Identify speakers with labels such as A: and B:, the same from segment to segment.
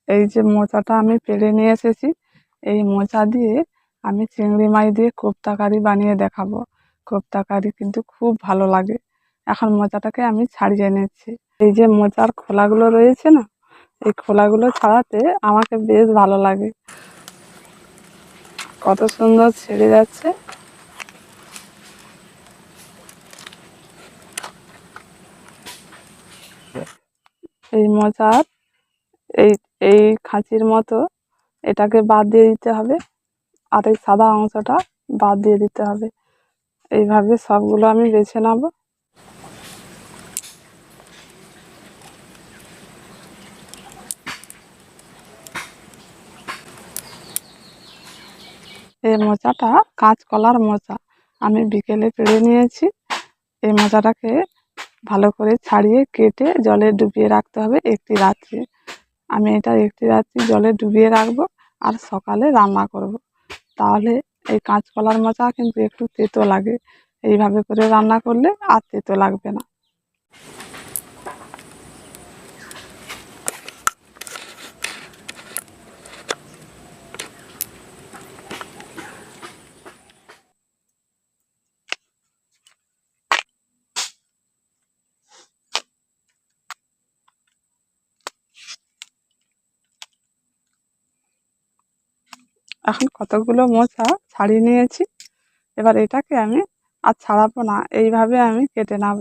A: এই যে মোচাটা আমি পেড়ে নিয়ে এসেছি, এই মোচা দিয়ে আমি চিংড়ি মাছ দিয়ে কোপ্তা কারি বানিয়ে দেখাবো। কোপ্তা কারি কিন্তু খুব ভালো লাগে। এখন মোচাটাকে আমি ছাড়িয়ে নিচ্ছি। এই যে মোচার খোলাগুলো রয়েছে না, এই খোলাগুলো ছাড়াতে আমাকে বেশ ভালো লাগে। কত সুন্দর ছেড়ে যাচ্ছে। এই মোচার এই এই খাঁচির মতো এটাকে বাদ দিয়ে দিতে হবে, আর এই সাদা অংশটা বাদ দিয়ে দিতে হবে। এইভাবে সবগুলো আমি বেছে নেব। এই মোচাটা কাঁচকলার মোচা, আমি বিকেলে পেড়ে নিয়েছি। এই মোচাটাকে ভালো করে ছাড়িয়ে কেটে জলে ডুবিয়ে রাখতে হবে একটি রাত্রি। আমি এটা একটি রাত্রি জলে ডুবিয়ে রাখবো, আর সকালে রান্না করব। তাহলে এই কাঁচকলার মোচা কিন্তু একটু তেতো লাগে, এইভাবে করে রান্না করলে আর তেতো লাগবে না। এখন কতগুলো মোচা ছাড়িয়ে নিয়েছি, এবার এটাকে আমি আর ছাড়াবো না, এইভাবে আমি কেটে নেব।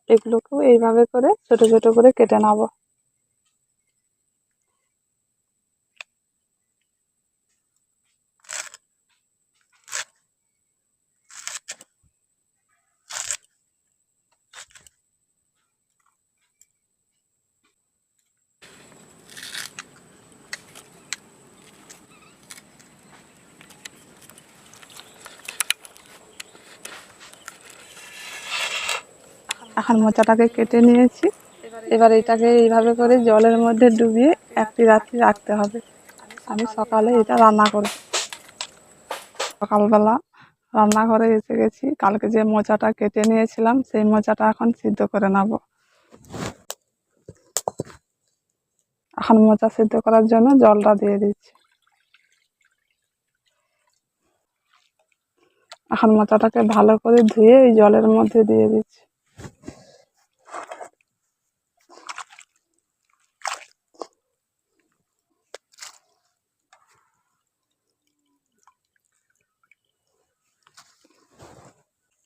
A: এগুলোকেও এইভাবে করে ছোট ছোট করে কেটে নেব। এখন মোচাটাকে কেটে নিয়েছি, এবার এটাকে এইভাবে করে জলের মধ্যে ডুবিয়ে একটি রাত্রি রাখতে হবে। আমি সকালে এটা রান্না করব। সকালবেলা রান্নাঘরে এসে গেছি, কালকে যে মোচাটা কেটে নিয়েছিলাম সেই মোচাটা এখন সিদ্ধ করে নেব। এখন মোচা সিদ্ধ করার জন্য জলটা দিয়ে দিচ্ছি। এখন মোচাটাকে ভালো করে ধুয়ে এই জলের মধ্যে দিয়ে দিচ্ছি।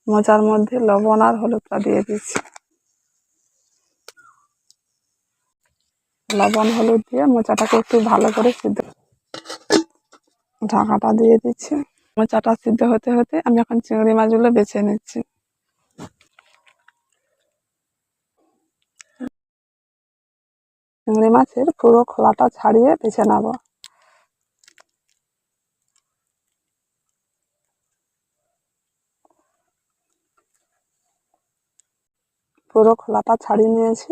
A: মোচার মধ্যে লবণ আর হলুদটা দিয়ে দিচ্ছি। লবণ হলুদ দিয়ে মোচাটাকে একটু ভালো করে সিদ্ধ, ঢাকাটা দিয়ে দিচ্ছি। মোচাটা সিদ্ধ হতে হতে আমি এখন চিংড়ি মাছগুলো বেছে নিচ্ছি। চিংড়ি মাছের পুরো খোলাটা ছাড়িয়ে বেছে নেব। পুরো খোলাটা ছাড়িয়ে নিয়েছি।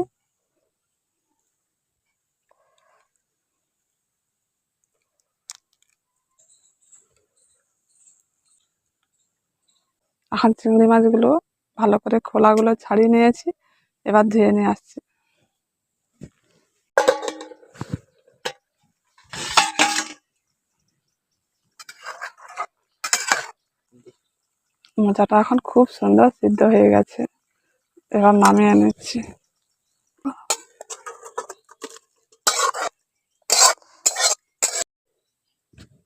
A: এখন চিংড়ি মাছগুলো ভালো করে খোলাগুলো ছাড়িয়ে নিয়েছি, এবার ধুয়ে নিয়ে আসছি। মোচাটা এখন খুব সুন্দর সিদ্ধ হয়ে গেছে, এবার নামিয়ে নিচ্ছি।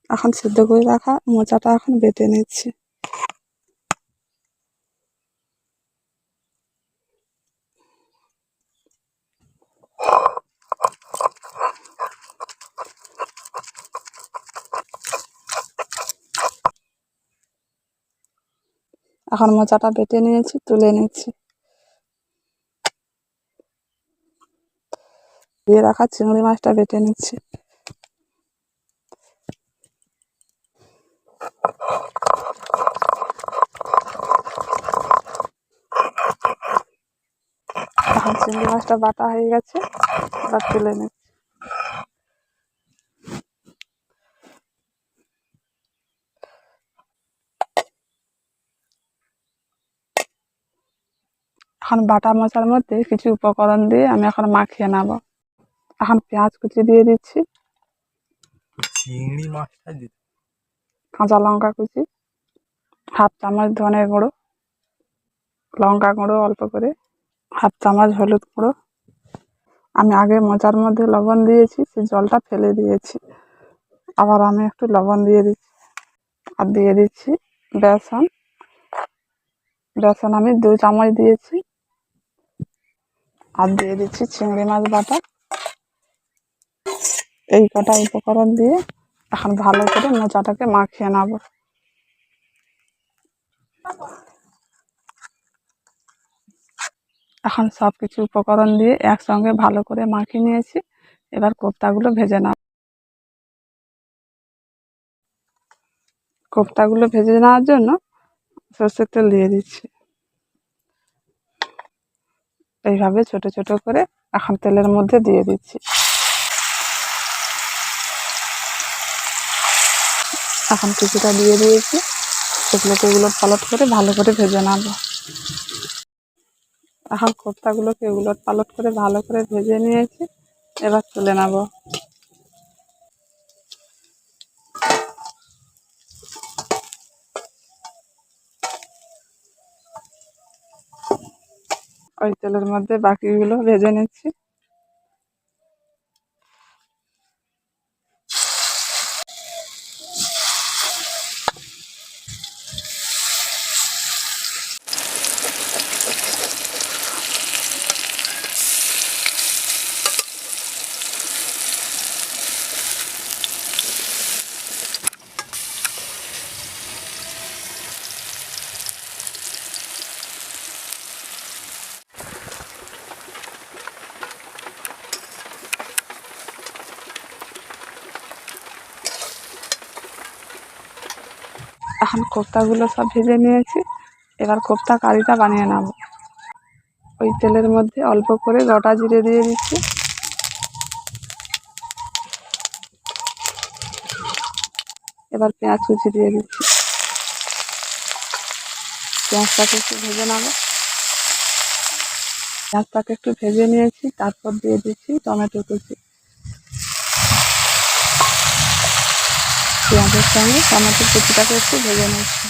A: এখন সিদ্ধ করে রাখা মোচাটা এখন বেটে নিচ্ছি। এখন মোচাটা বেটে নিয়েছি, তুলে নিচ্ছি। দিয়ে রাখা চিংড়ি মাছটা বেটে নিচ্ছি। চিংড়ি মাছটা বাটা হয়ে গেছে, এবার তুলে নিচ্ছি। এখন বাটা মশলার মধ্যে কিছু উপকরণ দিয়ে আমি এখন মাখিয়ে নেব। এখন পেঁয়াজ কুচি দিয়ে দিচ্ছি,
B: চিংড়ি মাছটা দিতে
A: কাঁচা লঙ্কা কুচি, হাফ চামচ ধনে গুঁড়ো, লঙ্কা গুঁড়ো অল্প করে, হাফ চামচ হলুদ গুঁড়ো। আমি আগে মোচার মধ্যে লবণ দিয়েছি, সেই জলটা ফেলে দিয়েছি, আবার আমি একটু লবণ দিয়ে দিচ্ছি। আর দিয়ে দিচ্ছি বেসন, বেসন আমি 2 চামচ দিয়েছি। আর দিয়ে দিচ্ছি চিংড়ি মাছ বাটা। এই কটা উপকরণ দিয়ে এখন ভালো করে মোচাটাকে মাখিয়ে নেব। এখন সবকিছু উপকরণ দিয়ে একসঙ্গে ভালো করে মাখিয়ে নিয়েছি। এবার কোপ্তাগুলো ভেজে নেব। কোপ্তাগুলো ভেজে নেওয়ার জন্য সরষের তেল দিয়ে দিচ্ছি। এইভাবে ছোট ছোট করে এখন তেলের মধ্যে দিয়ে দিচ্ছি। এখন কিছুটা দিয়ে দিয়েছি, সেগুলোকে উলট করে ভালো করে ভেজে নেব। এখন কোপ্তাগুলোকে উলট পালট করে ভালো করে ভেজে নিয়েছি, এবার তুলে নেব। ওই তেলের মধ্যে বাকিগুলো ভেজে নিচ্ছি। এখন কোপ্তাগুলো সব ভেজে নিয়েছি, এবার কোপ্তা কারিটা বানিয়ে নেব। ওই তেলের মধ্যে অল্প করে গোটা জিরে দিয়ে দিচ্ছি, এবার পেঁয়াজ কুচি দিয়ে দিচ্ছি। পেঁয়াজটাকে একটু ভেজে নেব। পেঁয়াজটাকে একটু ভেজে নিয়েছি, তারপর দিয়ে দিচ্ছি টমেটো কুচি। পেঁয়াজের সঙ্গে টমেটো কুচিটাকে একটু ভেজে নিচ্ছি।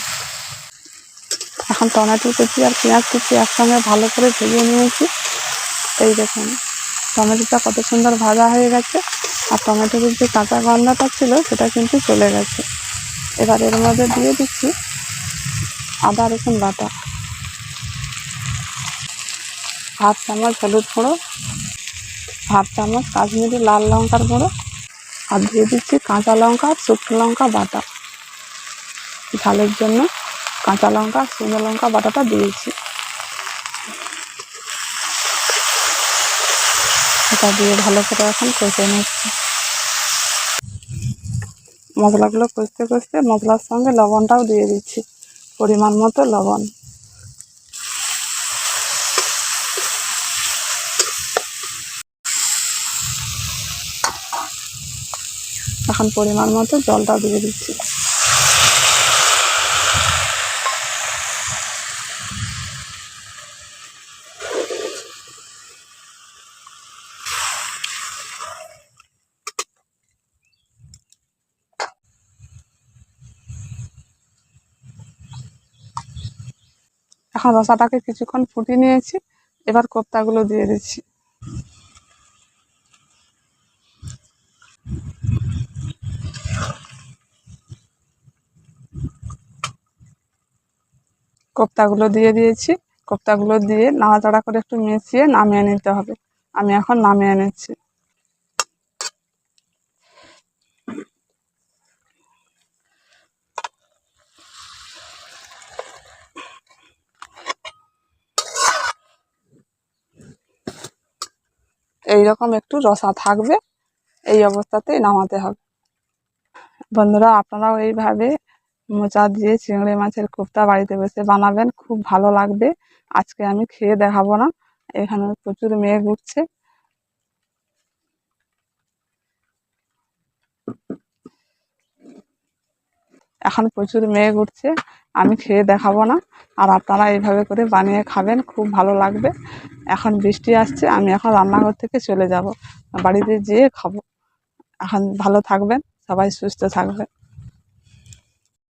A: এখন টমেটো কুচি আর পেঁয়াজ কুচি একসঙ্গে ভালো করে ভেজে নিয়েছি। এই দেখুন টমেটোটা কত সুন্দর ভাজা হয়ে গেছে, আর টমেটোর যে কাঁচা গন্ধটা ছিল সেটা কিন্তু চলে গেছে। এবার এর মধ্যে দিয়ে দিচ্ছি আদা রসুন বাটা, হাফ চামচ হলুদ গুঁড়ো, হাফ চামচ কাশ্মীরি লাল লঙ্কার গুঁড়ো, আর দিয়ে দিচ্ছি কাঁচা লঙ্কা আর শুকনো লঙ্কা বাটা। ঝালের জন্য কাঁচা লঙ্কা আর শুকনো লঙ্কা বাটাটা দিয়েছি। এটা দিয়ে ভালো করে এখন কষে নিচ্ছি। মশলাগুলো কষতে কষতে মশলার সঙ্গে লবণটাও দিয়ে দিচ্ছি, পরিমাণ মতো লবণ। এখন পরিমাণ মতো জলটাও দিয়ে দিচ্ছি। এখন রসাটাকে কিছুক্ষণ ফুটিয়ে নিয়েছি, এবার কোপ্তাগুলো দিয়ে দিচ্ছি। কোপ্তাগুলো দিয়ে দিয়েছি, কোপ্তাগুলো দিয়ে নাড়াচাড়া করে একটু মিশিয়ে নামিয়ে নিতে হবে। আমি এখন নামিয়ে নিচ্ছি। এইরকম একটু রসা থাকবে, এই অবস্থাতেই নামাতে হবে। বন্ধুরা, আপনারাও এইভাবে মোচা দিয়ে চিংড়ি মাছের কোপ্তা বাড়িতে বসে বানাবেন, খুব ভালো লাগবে। আজকে আমি খেয়ে দেখাবো না, এখানে প্রচুর মেঘ উঠছে। এখন প্রচুর মেঘ উঠছে, আমি খেয়ে দেখাবো না, আর আপনারা এইভাবে করে বানিয়ে খাবেন, খুব ভালো লাগবে। এখন বৃষ্টি আসছে, আমি এখন রান্নাঘর থেকে চলে যাব, বাড়িতে যেয়ে খাবো। এখন ভালো থাকবেন, সবাই সুস্থ থাকবেন।